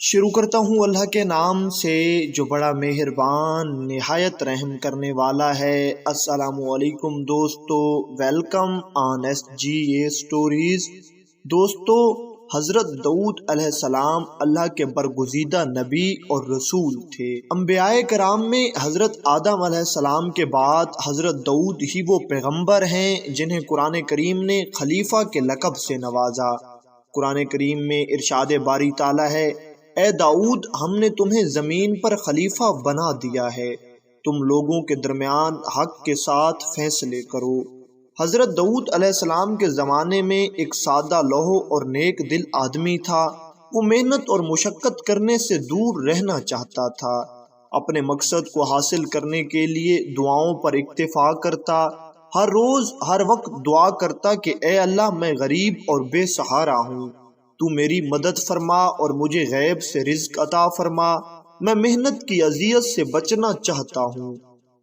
شروع کرتا ہوں اللہ کے نام سے جو بڑا مہربان نہایت رحم کرنے والا ہے۔ السلام علیکم دوستو، welcome on S G A stories. دوستو، حضرت داؤد علیہ السلام اللہ کے برگزیدہ نبی اور رسول تھے۔ انبیاء کرام میں حضرت آدم علیہ السلام کے بعد حضرت داؤد ہی وہ پیغمبر ہیں جنہیں قرآن کریم نے خلیفہ کے لقب سے نوازا۔ قرآن کریم میں ارشاد باری تعالیٰ ہے، اے داؤد، ہم نے تمہیں زمین پر خلیفہ بنا دیا ہے، تم لوگوں کے درمیان حق کے ساتھ فیصلے کرو۔ حضرت داؤد علیہ السلام کے زمانے میں ایک سادہ لوح اور نیک دل آدمی تھا۔ وہ محنت اور مشقت کرنے سے دور رہنا چاہتا تھا۔ اپنے مقصد کو حاصل کرنے کے لیے دعاؤں پر اکتفا کرتا، ہر روز ہر وقت دعا کرتا کہ اے اللہ، میں غریب اور بے سہارا ہوں، تو میری مدد فرما اور مجھے غیب سے رزق عطا فرما۔ میں محنت کی اذیت سے بچنا چاہتا ہوں۔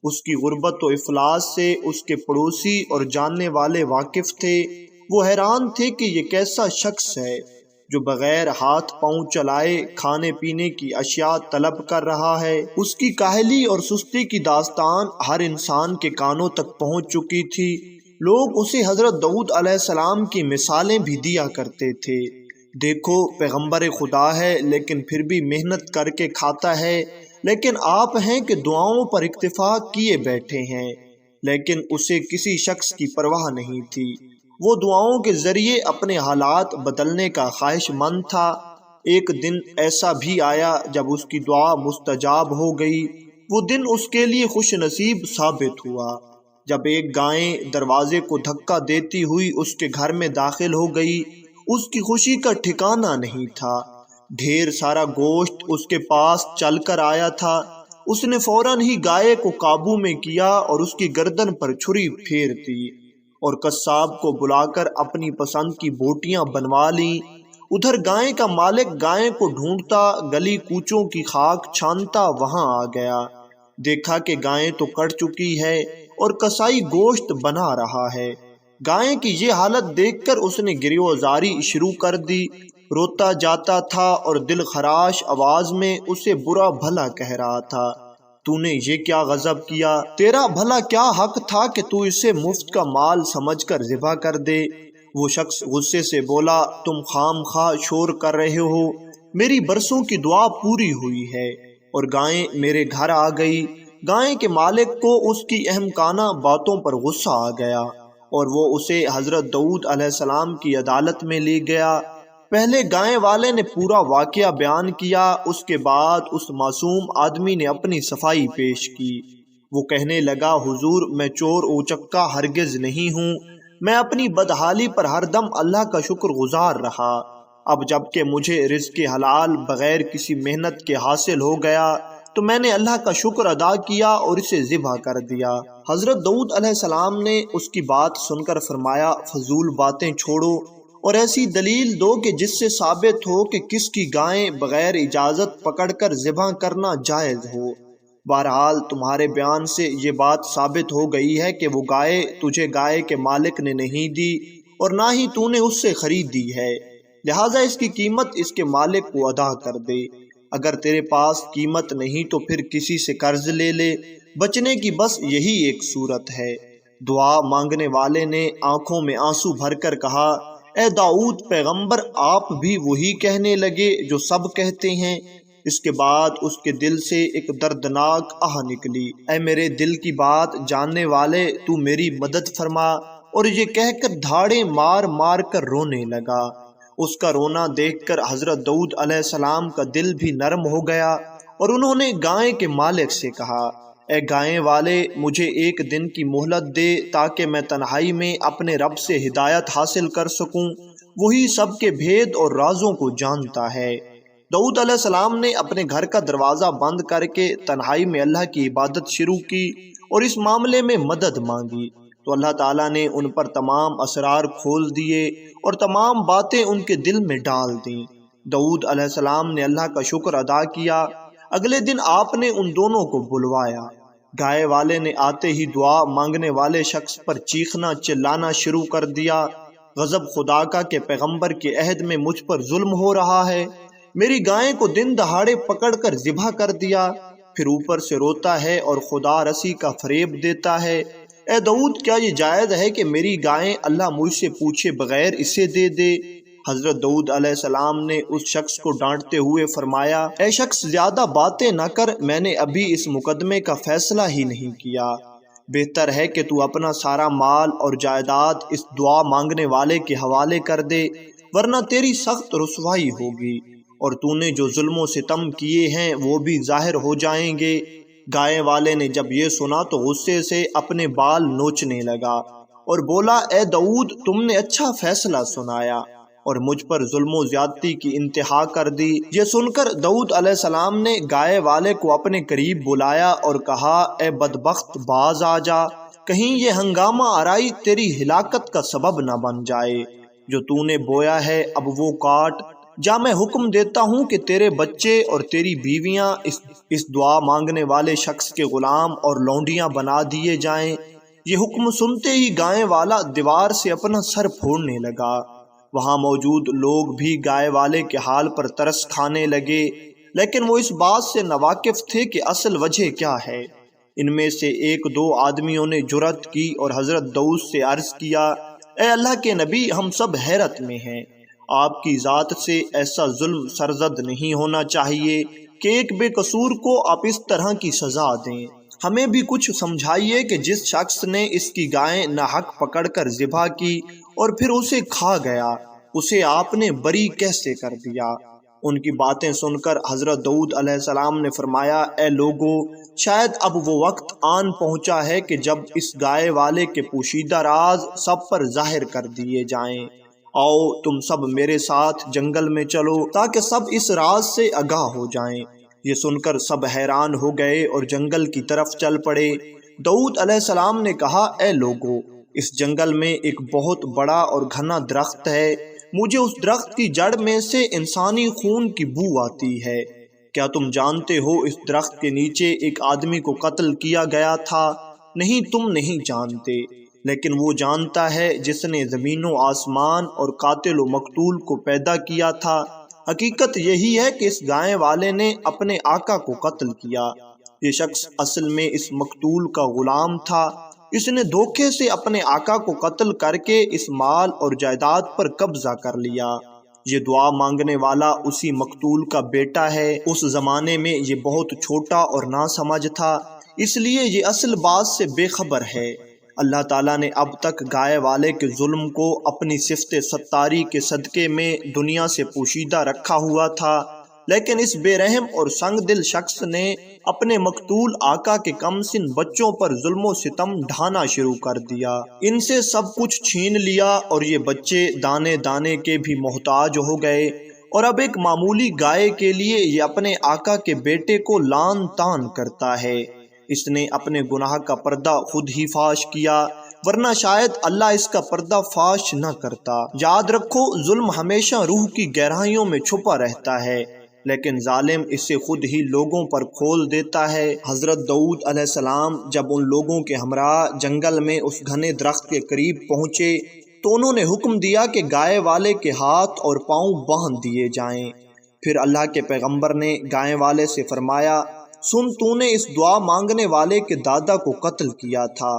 اس کی غربت و افلاس سے اس کے پڑوسی اور جاننے والے واقف تھے۔ وہ حیران تھے کہ یہ کیسا شخص ہے جو بغیر ہاتھ پاؤں چلائے کھانے پینے کی اشیاء طلب کر رہا ہے۔ اس کی کاہلی اور سستی کی داستان ہر انسان کے کانوں تک پہنچ چکی تھی۔ لوگ اسے حضرت داؤد علیہ السلام کی مثالیں بھی دیا کرتے تھے۔ دیکھو، پیغمبر خدا ہے لیکن پھر بھی محنت کر کے کھاتا ہے، لیکن آپ ہیں کہ دعاؤں پر اکتفا کیے بیٹھے ہیں۔ لیکن اسے کسی شخص کی پرواہ نہیں تھی۔ وہ دعاؤں کے ذریعے اپنے حالات بدلنے کا خواہش مند تھا۔ ایک دن ایسا بھی آیا جب اس کی دعا مستجاب ہو گئی۔ وہ دن اس کے لیے خوش نصیب ثابت ہوا جب ایک گائے دروازے کو دھکا دیتی ہوئی اس کے گھر میں داخل ہو گئی۔ اس کی خوشی کا ٹھکانہ نہیں تھا۔ ڈھیر سارا گوشت اس کے پاس چل کر آیا تھا۔ اس نے فوراً ہی گائے کو قابو میں کیا اور اس کی گردن پر چھری پھیر دی اور قصاب کو بلا کر اپنی پسند کی بوٹیاں بنوا لیں۔ ادھر گائے کا مالک گائے کو ڈھونڈتا گلی کوچوں کی خاک چھانتا وہاں آ گیا۔ دیکھا کہ گائے تو کٹ چکی ہے اور کسائی گوشت بنا رہا ہے۔ گائے کی یہ حالت دیکھ کر اس نے گریوزاری شروع کر دی۔ روتا جاتا تھا اور دل خراش آواز میں اسے برا بھلا کہہ رہا تھا، تو نے یہ کیا غضب کیا؟ تیرا بھلا کیا حق تھا کہ تو اسے مفت کا مال سمجھ کر ذبح کر دے؟ وہ شخص غصے سے بولا، تم خام خواہ شور کر رہے ہو، میری برسوں کی دعا پوری ہوئی ہے اور گائے میرے گھر آ گئی۔ گائے کے مالک کو اس کی احمقانہ باتوں پر غصہ آ گیا اور وہ اسے حضرت داؤد علیہ السلام کی عدالت میں لے گیا۔ پہلے گائے والے نے پورا واقعہ بیان کیا، اس کے بعد اس معصوم آدمی نے اپنی صفائی پیش کی۔ وہ کہنے لگا، حضور، میں چور اوچکا ہرگز نہیں ہوں۔ میں اپنی بدحالی پر ہر دم اللہ کا شکر گزار رہا۔ اب جب کہ مجھے رزق حلال بغیر کسی محنت کے حاصل ہو گیا تو میں نے اللہ کا شکر ادا کیا اور اسے ذبح کر دیا۔ حضرت داؤد علیہ السلام نے اس کی بات سن کر فرمایا، فضول باتیں چھوڑو اور ایسی دلیل دو کہ جس سے ثابت ہو کہ کس کی گائیں بغیر اجازت پکڑ کر ذبح کرنا جائز ہو۔ بہرحال تمہارے بیان سے یہ بات ثابت ہو گئی ہے کہ وہ گائے تجھے گائے کے مالک نے نہیں دی اور نہ ہی تو نے اس سے خریدی ہے، لہٰذا اس کی قیمت اس کے مالک کو ادا کر دے۔ اگر تیرے پاس قیمت نہیں تو پھر کسی سے قرض لے لے، بچنے کی بس یہی ایک صورت ہے۔ دعا مانگنے والے نے آنکھوں میں آنسو بھر کر کہا، اے داؤد پیغمبر، آپ بھی وہی کہنے لگے جو سب کہتے ہیں؟ اس کے بعد اس کے دل سے ایک دردناک آہ نکلی، اے میرے دل کی بات جاننے والے، تو میری مدد فرما، اور یہ کہہ کر دھاڑے مار مار کر رونے لگا۔ اس کا رونا دیکھ کر حضرت داؤد علیہ السلام کا دل بھی نرم ہو گیا اور انہوں نے گائے کے مالک سے کہا، اے گائے والے، مجھے ایک دن کی مہلت دے تاکہ میں تنہائی میں اپنے رب سے ہدایت حاصل کر سکوں، وہی سب کے بھید اور رازوں کو جانتا ہے۔ داؤد علیہ السلام نے اپنے گھر کا دروازہ بند کر کے تنہائی میں اللہ کی عبادت شروع کی اور اس معاملے میں مدد مانگی تو اللہ تعالیٰ نے ان پر تمام اسرار کھول دیے اور تمام باتیں ان کے دل میں ڈال دیں۔ داؤد علیہ السلام نے اللہ کا شکر ادا کیا۔ اگلے دن آپ نے ان دونوں کو بلوایا۔ گائے والے نے آتے ہی دعا مانگنے والے شخص پر چیخنا چلانا شروع کر دیا، غضب خدا کا کہ پیغمبر کے عہد میں مجھ پر ظلم ہو رہا ہے۔ میری گائیں کو دن دہاڑے پکڑ کر ذبح کر دیا، پھر اوپر سے روتا ہے اور خدا رسی کا فریب دیتا ہے۔ اے داؤد، کیا یہ جائز ہے کہ میری گائیں اللہ مجھ سے پوچھے بغیر اسے دے دے؟ حضرت داؤد علیہ السلام نے اس شخص کو ڈانٹتے ہوئے فرمایا، اے شخص، زیادہ باتیں نہ کر، میں نے ابھی اس مقدمے کا فیصلہ ہی نہیں کیا۔ بہتر ہے کہ تو اپنا سارا مال اور جائیداد اس دعا مانگنے والے کے حوالے کر دے، ورنہ تیری سخت رسوائی ہوگی، اور تو نے جو ظلم و ستم کیے ہیں وہ بھی ظاہر ہو جائیں گے۔ گائے والے نے جب یہ سنا تو غصے سے اپنے بال نوچنے لگا اور بولا، اے داؤد، تم نے اچھا فیصلہ سنایا اور مجھ پر ظلم و زیادتی کی انتہا کر دی۔ یہ سن کر داؤد علیہ السلام نے گائے والے کو اپنے قریب بلایا اور کہا، اے بدبخت، باز آ جا، کہیں یہ ہنگامہ آرائی تیری ہلاکت کا سبب نہ بن جائے۔ جو تو نے بویا ہے اب وہ کاٹ۔ جا، میں حکم دیتا ہوں کہ تیرے بچے اور تیری بیویاں اس دعا مانگنے والے شخص کے غلام اور لونڈیاں بنا دیے جائیں۔ یہ حکم سنتے ہی گائے والا دیوار سے اپنا سر پھوڑنے لگا۔ وہاں موجود لوگ بھی گائے والے کے حال پر ترس کھانے لگے، لیکن وہ اس بات سے ناواقف تھے کہ اصل وجہ کیا ہے۔ ان میں سے ایک دو آدمیوں نے جرأت کی اور حضرت داؤد سے عرض کیا، اے اللہ کے نبی، ہم سب حیرت میں ہیں، آپ کی ذات سے ایسا ظلم سرزد نہیں ہونا چاہیے کہ ایک بے قصور کو آپ اس طرح کی سزا دیں۔ ہمیں بھی کچھ سمجھائیے کہ جس شخص نے اس کی گائیں ناحق پکڑ کر ذبح کی اور پھر اسے کھا گیا، اسے آپ نے بری کیسے کر دیا؟ ان کی باتیں سن کر حضرت داؤد علیہ السلام نے فرمایا، اے لوگو، شاید اب وہ وقت آن پہنچا ہے کہ جب اس گائے والے کے پوشیدہ راز سب پر ظاہر کر دیے جائیں۔ آؤ تم سب میرے ساتھ جنگل میں چلو تاکہ سب اس راز سے آگاہ ہو جائیں۔ یہ سن کر سب حیران ہو گئے اور جنگل کی طرف چل پڑے۔ داؤد علیہ السلام نے کہا، اے لوگو، اس جنگل میں ایک بہت بڑا اور گھنا درخت ہے، مجھے اس درخت کی جڑ میں سے انسانی خون کی بو آتی ہے۔ کیا تم جانتے ہو اس درخت کے نیچے ایک آدمی کو قتل کیا گیا تھا؟ نہیں، تم نہیں جانتے، لیکن وہ جانتا ہے جس نے زمین و آسمان اور قاتل و مقتول کو پیدا کیا تھا۔ حقیقت یہی ہے کہ اس گائے والے نے اپنے آقا کو قتل کیا۔ یہ شخص اصل میں اس مقتول کا غلام تھا۔ اس نے دھوکے سے اپنے آقا کو قتل کر کے اس مال اور جائیداد پر قبضہ کر لیا۔ یہ دعا مانگنے والا اسی مقتول کا بیٹا ہے۔ اس زمانے میں یہ بہت چھوٹا اور ناسمجھ تھا، اس لیے یہ اصل بات سے بے خبر ہے۔ اللہ تعالیٰ نے اب تک گائے والے کے ظلم کو اپنی صفت ستاری کے صدقے میں دنیا سے پوشیدہ رکھا ہوا تھا، لیکن اس بے رحم اور سنگ دل شخص نے اپنے مقتول آقا کے کم سن بچوں پر ظلم و ستم ڈھانا شروع کر دیا۔ ان سے سب کچھ چھین لیا اور یہ بچے دانے دانے کے بھی محتاج ہو گئے، اور اب ایک معمولی گائے کے لیے یہ اپنے آقا کے بیٹے کو لان تان کرتا ہے۔ اس نے اپنے گناہ کا پردہ خود ہی فاش کیا، ورنہ شاید اللہ اس کا پردہ فاش نہ کرتا۔ یاد رکھو، ظلم ہمیشہ روح کی گہرائیوں میں چھپا رہتا ہے، لیکن ظالم اسے خود ہی لوگوں پر کھول دیتا ہے۔ حضرت داؤد علیہ السلام جب ان لوگوں کے ہمراہ جنگل میں اس گھنے درخت کے قریب پہنچے تو انہوں نے حکم دیا کہ گائے والے کے ہاتھ اور پاؤں باندھ دیے جائیں۔ پھر اللہ کے پیغمبر نے گائے والے سے فرمایا، سن، تو نے اس دعا مانگنے والے کے دادا کو قتل کیا تھا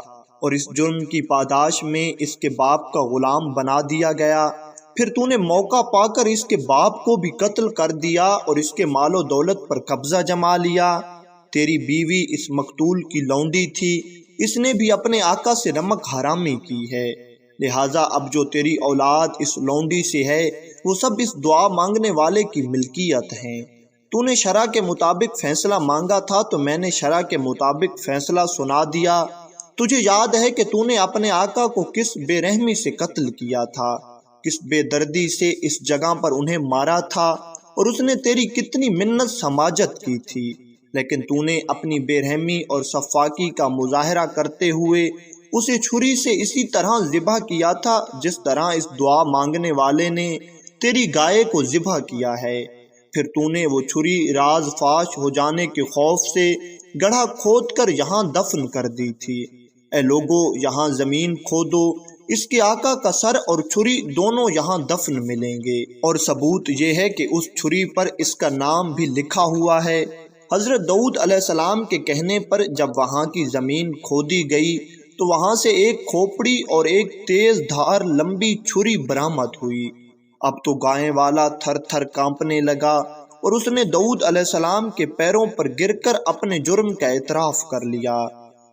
اور اس جرم کی پاداش میں اس کے باپ کا غلام بنا دیا گیا۔ پھر تو نے موقع پا کر اس کے باپ کو بھی قتل کر دیا اور اس کے مال و دولت پر قبضہ جما لیا۔ تیری بیوی اس مقتول کی لونڈی تھی، اس نے بھی اپنے آقا سے نمک حرامی کی ہے، لہٰذا اب جو تیری اولاد اس لونڈی سے ہے وہ سب اس دعا مانگنے والے کی ملکیت ہیں۔ تو نے شرع کے مطابق فیصلہ مانگا تھا تو میں نے شرع کے مطابق فیصلہ سنا دیا۔ تجھے یاد ہے کہ تو نے اپنے آقا کو کس بے رحمی سے قتل کیا تھا، کس بے دردی سے اس جگہ پر انہیں مارا تھا، اور اس نے تیری کتنی منت سماجت کی تھی، لیکن تو نے اپنی بے رحمی اور صفاکی کا مظاہرہ کرتے ہوئے اسے چھری سے اسی طرح ذبح کیا تھا جس طرح اس دعا مانگنے والے نے تیری گائے کو ذبح کیا ہے۔ پھر تو نے وہ چھری راز فاش ہو جانے کے خوف سے گڑھا کھود کر یہاں دفن کر دی تھی۔ اے لوگو، یہاں زمین کھودو، اس کے آقا کا سر اور چھری دونوں یہاں دفن ملیں گے، اور ثبوت یہ ہے کہ اس چھری پر اس کا نام بھی لکھا ہوا ہے۔ حضرت داؤد علیہ السلام کے کہنے پر جب وہاں کی زمین کھودی گئی تو وہاں سے ایک کھوپڑی اور ایک تیز دھار لمبی چھری برآمد ہوئی۔ اب تو گائے والا تھر تھر کانپنے لگا، اور اس نے داؤد علیہ السلام کے پیروں پر گر کر اپنے جرم کا اعتراف کر لیا۔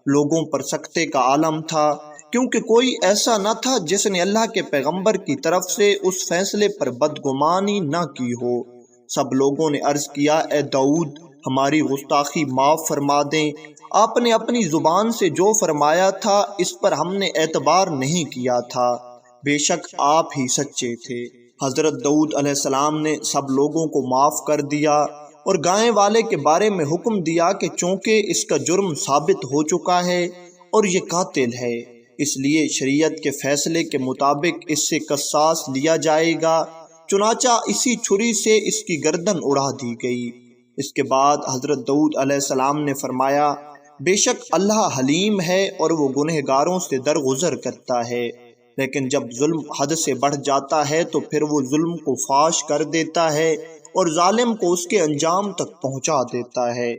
لوگوں پر سکتے کا عالم تھا، کیونکہ کوئی ایسا نہ تھا جس نے اللہ کے پیغمبر کی طرف سے اس فیصلے پر بدگمانی نہ کی ہو۔ سب لوگوں نے عرض کیا، اے داؤد، ہماری گستاخی معاف فرما دیں۔ آپ نے اپنی زبان سے جو فرمایا تھا اس پر ہم نے اعتبار نہیں کیا تھا، بے شک آپ ہی سچے تھے۔ حضرت داؤد علیہ السلام نے سب لوگوں کو معاف کر دیا اور گائے والے کے بارے میں حکم دیا کہ چونکہ اس کا جرم ثابت ہو چکا ہے اور یہ قاتل ہے، اس لیے شریعت کے فیصلے کے مطابق اس سے قصاص لیا جائے گا۔ چنانچہ اسی چھری سے اس کی گردن اڑا دی گئی۔ اس کے بعد حضرت داؤد علیہ السلام نے فرمایا، بے شک اللہ حلیم ہے اور وہ گنہگاروں سے درگزر کرتا ہے، لیکن جب ظلم حد سے بڑھ جاتا ہے تو پھر وہ ظلم کو فاش کر دیتا ہے اور ظالم کو اس کے انجام تک پہنچا دیتا ہے۔